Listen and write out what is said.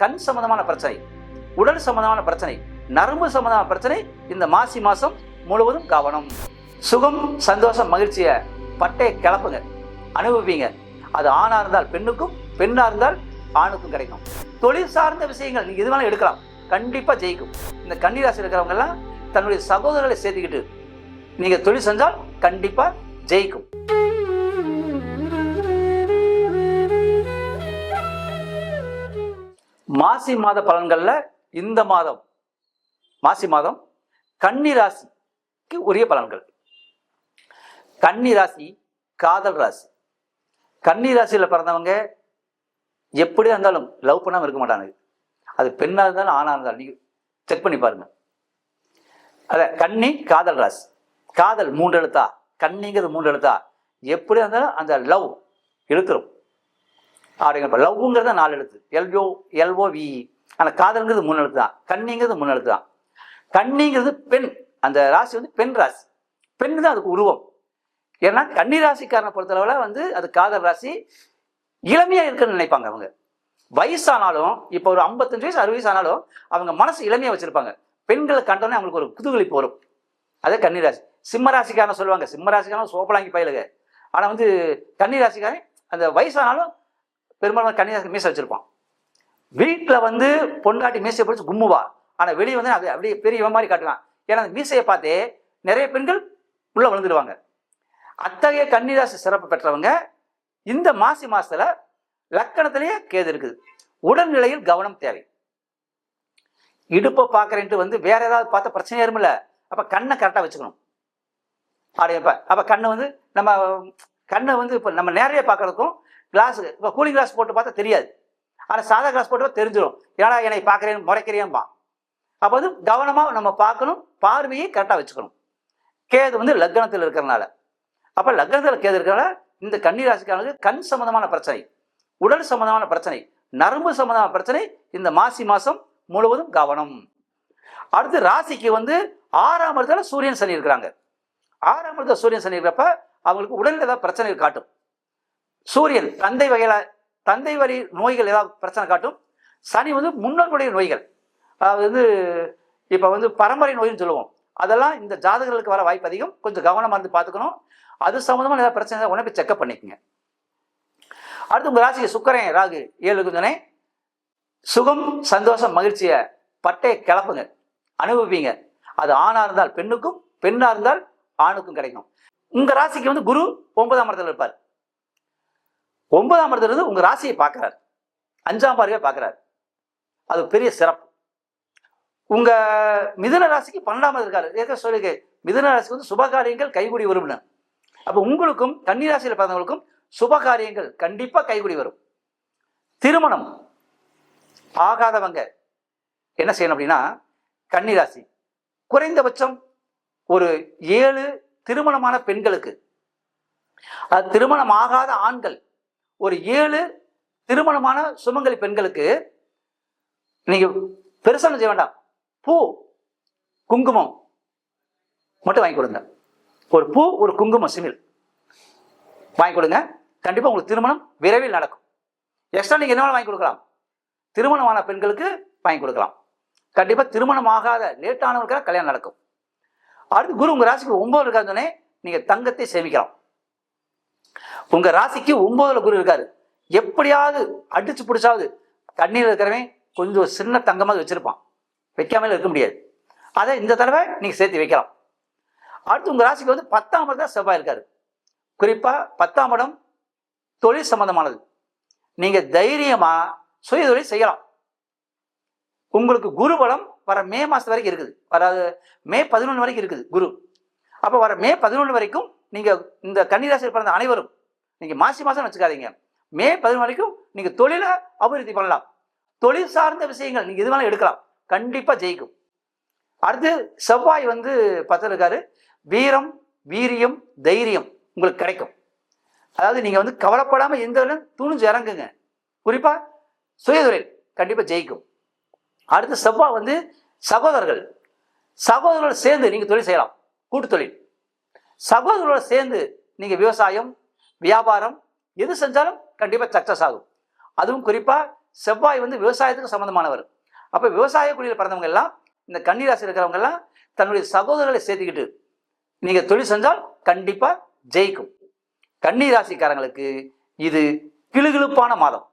கண் சம்பந்தமான பிரச்சனை, உடல் சம்பந்தமான பிரச்சனை, நரம்பு சம்பந்தமான பிரச்சனை இந்த மாசி மாசம் முழுவதும் கவனம். சுகம், சந்தோஷம், மகிழ்ச்சியை பட்டையை கிளப்புங்க, அனுபவிப்பீங்க. அது ஆணா இருந்தால் பெண்ணுக்கும், பெண்ணா இருந்தால் ஆணுக்கும் கிடைக்கும். தொழில் சார்ந்த விஷயங்கள் நீங்க எது வேணாலும் எடுக்கலாம், கண்டிப்பா ஜெயிக்கும். இந்த கன்னிராசி இருக்கிறவங்க எல்லாம் தன்னுடைய சகோதரர்களை சேர்த்துக்கிட்டு நீங்க தொழில் செஞ்சால் கண்டிப்பா ஜெயிக்கும். மாசி மாத பலன்கள்ல இந்த மாதம் மாசி மாதம் கன்னிராசிக்கு உரிய பலன்கள். கன்னிராசி காதல் ராசி. கன்னிராசியில் பிறந்தவங்க எப்படி இருந்தாலும் லவ் பண்ணாமல் இருக்க மாட்டாங்க. அது பெண்ணாக இருந்தாலும் ஆணாக இருந்தாலும் நீங்கள் செக் பண்ணி பாருங்க. கன்னி காதல் ராசி. காதல் 3 எழுத்தா, கன்னிங்கிறது 3 எழுத்தா, எப்படி இருந்தாலும் அந்த லவ் இழுத்துரும். அப்படிங்கிற லவ்ங்கிறது 4 எழுத்து, LOVE. ஆனால் காதல்ங்கிறது 3 எழுத்து தான். கன்னிங்கிறது 3 எழுத்து தான். கன்னிங்கிறது பெண். அந்த ராசி வந்து பெண் ராசி. பெண் தான் அதுக்கு உருவம். ஏன்னா கன்னி ராசிக்காரனை பொறுத்தளவில் அது காதல் ராசி. இளமையாக இருக்குன்னு நினைப்பாங்க அவங்க. வயசானாலும் இப்போ ஒரு 55 வயசு 60 வயசு ஆனாலும் அவங்க மனசு இளமையாக வச்சிருப்பாங்க. பெண்களை கண்டோன்னே அவங்களுக்கு ஒரு குதூகலிப்பு வரும். அதே கன்னிராசி. சிம்மராசிக்காரன் சொல்லுவாங்க, சிம்மராசிக்காரன் சோப்பலாங்கி பயிலுங்க. ஆனால் கன்னிராசிக்காரன் அந்த வயசானாலும் பெரும்பாலும் கன்னிராசி மீசை வச்சிருப்பான். வீட்டில் பொண்டாட்டி மீசையை பிடிச்சி கும்முவா. ஆனால் வெளியே அப்படியே பெரிய மாதிரி காட்டுவான். ஏன்னா அந்த மீசையை பார்த்தே நிறைய பெண்கள் உள்ள விழுந்துடுவாங்க. அத்தகைய கன்னிராசி சிறப்பு பெற்றவங்க இந்த மாசி மாசத்துல லக்கணத்திலேயே கேது இருக்குது. உடல்நிலையில் கவனம் தேவை. இடுப்பை பார்க்கறேன்ட்டு வேற ஏதாவது பார்த்தா பிரச்சனை ஏறுமில்ல. அப்ப கண்ணை கரெக்டாக வச்சுக்கணும். அப்ப கண்ணு நம்ம கண்ணை இப்போ நம்ம நேரையே பார்க்கறதுக்கும் கிளாஸ் இப்போ கூலிங் கிளாஸ் போட்டு பார்த்தா தெரியாது. ஆனால் சாதா கிளாஸ் போட்டு தெரிஞ்சிடும். ஏன்னா என்னை பார்க்குறேன் முறைக்கிறேன்பா. அப்போ கவனமாக நம்ம பார்க்கணும். பார்வையை கரெக்டாக வச்சுக்கணும். கேது லக்னத்தில் இருக்கிறனால, அப்போ லக்னத்தில் கேது இருக்கிறனால இந்த கன்னிராசிக்காரங்களுக்கு கண் சம்பந்தமான பிரச்சனை, உடல் சம்பந்தமான பிரச்சனை, நரம்பு சம்பந்தமான பிரச்சனை இந்த மாசி மாசம் முழுவதும் கவனம். அடுத்து ராசிக்கு 6ஆம் இடத்துல சூரியன் சனி இருக்கிறாங்க. 6ஆம் இடத்துல சூரியன் சனி இருக்கிறப்ப அவங்களுக்கு உடலில் ஏதாவது பிரச்சனை காட்டும். சூரியன் தந்தை வழி நோய்கள் ஏதாவது பிரச்சனை காட்டும். சனி முன்னோர்களுடைய நோய்கள், அதாவது இப்போ பரம்பரை நோய்னு சொல்லுவோம். அதெல்லாம் இந்த ஜாதகர்களுக்கு வர வாய்ப்பு அதிகம். கொஞ்சம் கவனமாக இருந்து பார்த்துக்கணும். அது சம்மந்தமாக ஏதாவது பிரச்சனை உடனே போய் செக்அப் பண்ணிக்கோங்க. அடுத்து உங்கள் ராசிக்கு சுக்கிரன் ராகு 7 சுகம், சந்தோஷம், மகிழ்ச்சியை பட்டையை கிளப்புங்க, அனுபவிப்பீங்க. அது ஆணா இருந்தால் பெண்ணுக்கும், பெண்ணா இருந்தால் ஆணுக்கும் கிடைக்கும். உங்க ராசிக்கு குரு 9ஆம் இடத்துல இருப்பார். 9ஆம் இடத்துல இருந்து உங்க ராசியை பார்க்கிறார். 5ஆம் பார்வையை பார்க்கிறார். அது பெரிய சிறப்பு. உங்க மிதுன ராசிக்கு 12ஆம் இடத்துல இருக்காரு. ஏற்கனவே சொல்லிக்க, மிதுன ராசிக்கு சுபகாரியங்கள் கைகூடி வரும்னு. அப்ப உங்களுக்கும் கன்னிராசியில் பிறந்தவங்களுக்கும் சுபகாரியங்கள் கண்டிப்பா கைகூடி வரும். திருமணம் ஆகாதவங்க என்ன செய்யணும் அப்படின்னா, கன்னிராசி குறைந்தபட்சம் ஒரு 7 திருமணமான பெண்களுக்கு, அது திருமணம் ஆகாத ஆண்கள் ஒரு 7 திருமணமான சுமங்கலி பெண்களுக்கு நீங்க பெருசா செய்ய வேண்டாம். பூ, குங்குமம் மட்டும் வாங்கி கொடுங்க. ஒரு பூ, ஒரு குங்குமம், சிமிழ் வாங்கி கொடுங்க. கண்டிப்பா உங்களுக்கு திருமணம் விரைவில் நடக்கும். எக்ஸ்ட்ரா நீங்க என்ன வாங்கி கொடுக்கலாம், திருமணமான பெண்களுக்கு வாங்கி கொடுக்கலாம். கண்டிப்பா திருமணம் ஆகாத லேட்டானவர்களுக்கு கல்யாணம் நடக்கும். அடுத்து குரு உங்க ராசிக்கு 9 இருக்காதுன்னே நீங்க தங்கத்தை சேமிக்கலாம். உங்க ராசிக்கு 9ல குரு இருக்காரு. எப்படியாவது அடிச்சு பிடிச்சாவது கண்ணீர் இருக்கிறவன் கொஞ்சம் சின்ன தங்கமாக வச்சிருப்பான், வைக்காமல இருக்க முடியாது. அதை இந்த தடவை நீங்க சேர்த்து வைக்கலாம். அடுத்து உங்க ராசிக்கு 10ஆம் இடத்துல செவ்வாய் இருக்காரு. குறிப்பா 10ஆம் இடம் தொழில் சம்பந்தமானது. நீங்க தைரியமா சுய தொழில் செய்யலாம். உங்களுக்கு குரு பலம் வர மே மாசம் வரைக்கும் இருக்குது. அதாவது மே 11 வரைக்கும் இருக்குது குரு. அப்ப வர மே 11 வரைக்கும் நீங்க இந்த கன்னிராசியில் பிறந்த அனைவரும், நீங்க மாசி மாசம் வச்சுக்காதீங்க, மே 11 வரைக்கும் நீங்க தொழிலை அபிவிருத்தி பண்ணலாம். தொழில் சார்ந்த விஷயங்கள் நீங்க எது வேணாலும் எடுக்கலாம், கண்டிப்பா ஜெயிக்கும். அடுத்து செவ்வாய் 10 இருக்காரு. வீரம், வீரியம், தைரியம் உங்களுக்கு கிடைக்கும். அதாவது நீங்க கவலைப்படாம எந்த துணிஞ்சு இறங்குங்க. குறிப்பா சுயதொழில் கண்டிப்பா ஜெயிக்கும். அடுத்து செவ்வாய் சகோதரர்கள் சேர்ந்து நீங்க தொழில் செய்யலாம், கூட்டு தொழில். சகோதரர்களோட சேர்ந்து நீங்க விவசாயம், வியாபாரம் எது செஞ்சாலும் கண்டிப்பா சக்சஸ் ஆகும். அதுவும் குறிப்பா செவ்வாய் வந்து விவசாயத்துக்கு சம்மந்தமானவர். அப்போ விவசாய குடியில் பிறந்தவங்க எல்லாம், இந்த கன்னி ராசி இருக்கிறவங்க எல்லாம் தன்னுடைய சகோதரர்களை சேர்த்துக்கிட்டு நீங்கள் தொழில் செஞ்சால் கண்டிப்பாக ஜெயிக்கும். கன்னி ராசிக்காரங்களுக்கு இது கிளுகிளுப்பான மாதம்.